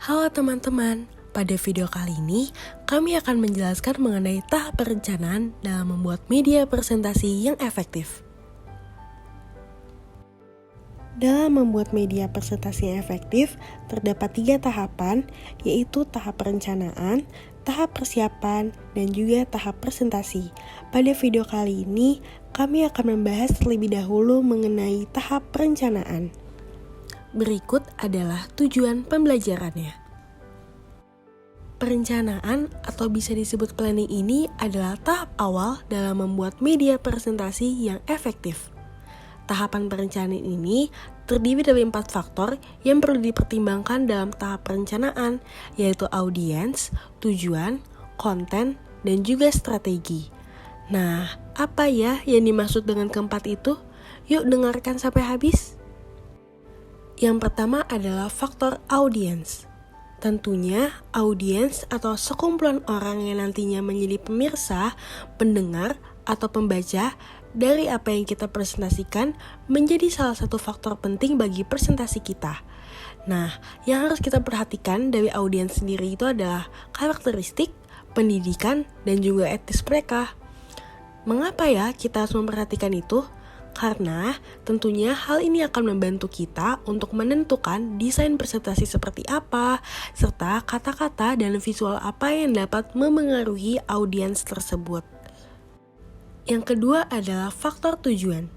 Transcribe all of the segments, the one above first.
Halo teman-teman, pada video kali ini kami akan menjelaskan mengenai tahap perencanaan dalam membuat media presentasi yang efektif. Dalam membuat media presentasi yang efektif, terdapat 3 tahapan, yaitu tahap perencanaan, tahap persiapan, dan juga tahap presentasi. Pada video kali ini, kami akan membahas terlebih dahulu mengenai tahap perencanaan. Berikut adalah tujuan pembelajarannya. Perencanaan atau bisa disebut planning ini adalah tahap awal dalam membuat media presentasi yang efektif. Tahapan perencanaan ini terdiri dari 4 faktor yang perlu dipertimbangkan dalam tahap perencanaan, yaitu audiens, tujuan, konten, dan juga strategi. Nah, apa ya yang dimaksud dengan keempat itu? Yuk dengarkan sampai habis. Yang pertama adalah faktor audiens. Tentunya, audiens atau sekumpulan orang yang nantinya menjadi pemirsa, pendengar, atau pembaca dari apa yang kita presentasikan menjadi salah satu faktor penting bagi presentasi kita. Nah, yang harus kita perhatikan dari audiens sendiri itu adalah karakteristik, pendidikan, dan juga etis mereka. Mengapa ya kita harus memperhatikan itu? Karena tentunya hal ini akan membantu kita untuk menentukan desain presentasi seperti apa, serta kata-kata dan visual apa yang dapat memengaruhi audiens tersebut. Yang kedua adalah faktor tujuan.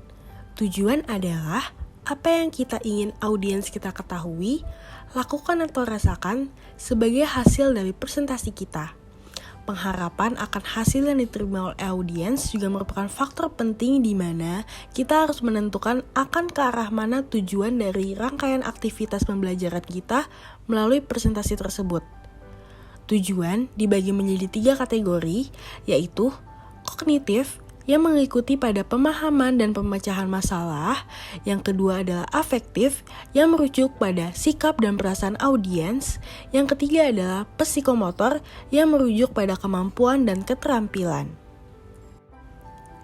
Tujuan adalah apa yang kita ingin audiens kita ketahui, lakukan atau rasakan sebagai hasil dari presentasi kita. Pengharapan akan hasil yang diterima oleh audiens juga merupakan faktor penting di mana kita harus menentukan akan ke arah mana tujuan dari rangkaian aktivitas pembelajaran kita melalui presentasi tersebut. Tujuan dibagi menjadi 3 kategori, yaitu kognitif, yang mengikuti pada pemahaman dan pemecahan masalah. Yang kedua adalah afektif, yang merujuk pada sikap dan perasaan audiens. Yang ketiga adalah psikomotor, yang merujuk pada kemampuan dan keterampilan.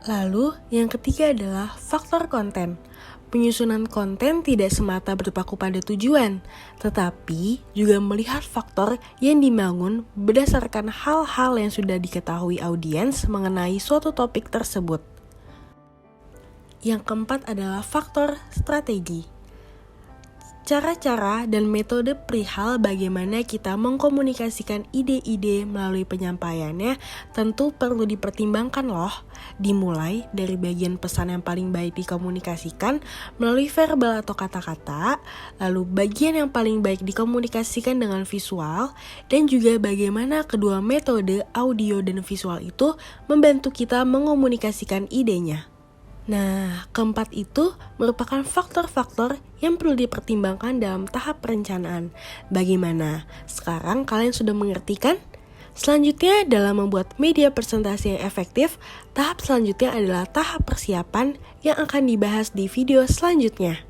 Lalu, yang ketiga adalah faktor konten. Penyusunan konten tidak semata berpaku pada tujuan, tetapi juga melihat faktor yang dibangun berdasarkan hal-hal yang sudah diketahui audiens mengenai suatu topik tersebut. Yang keempat adalah faktor strategi. Cara-cara dan metode perihal bagaimana kita mengkomunikasikan ide-ide melalui penyampaiannya tentu perlu dipertimbangkan loh. Dimulai dari bagian pesan yang paling baik dikomunikasikan melalui verbal atau kata-kata, lalu bagian yang paling baik dikomunikasikan dengan visual, dan juga bagaimana kedua metode audio dan visual itu membantu kita mengomunikasikan idenya. Nah, keempat itu merupakan faktor-faktor yang perlu dipertimbangkan dalam tahap perencanaan. Bagaimana? Sekarang kalian sudah mengerti kan? Selanjutnya, dalam membuat media presentasi yang efektif, tahap selanjutnya adalah tahap persiapan yang akan dibahas di video selanjutnya.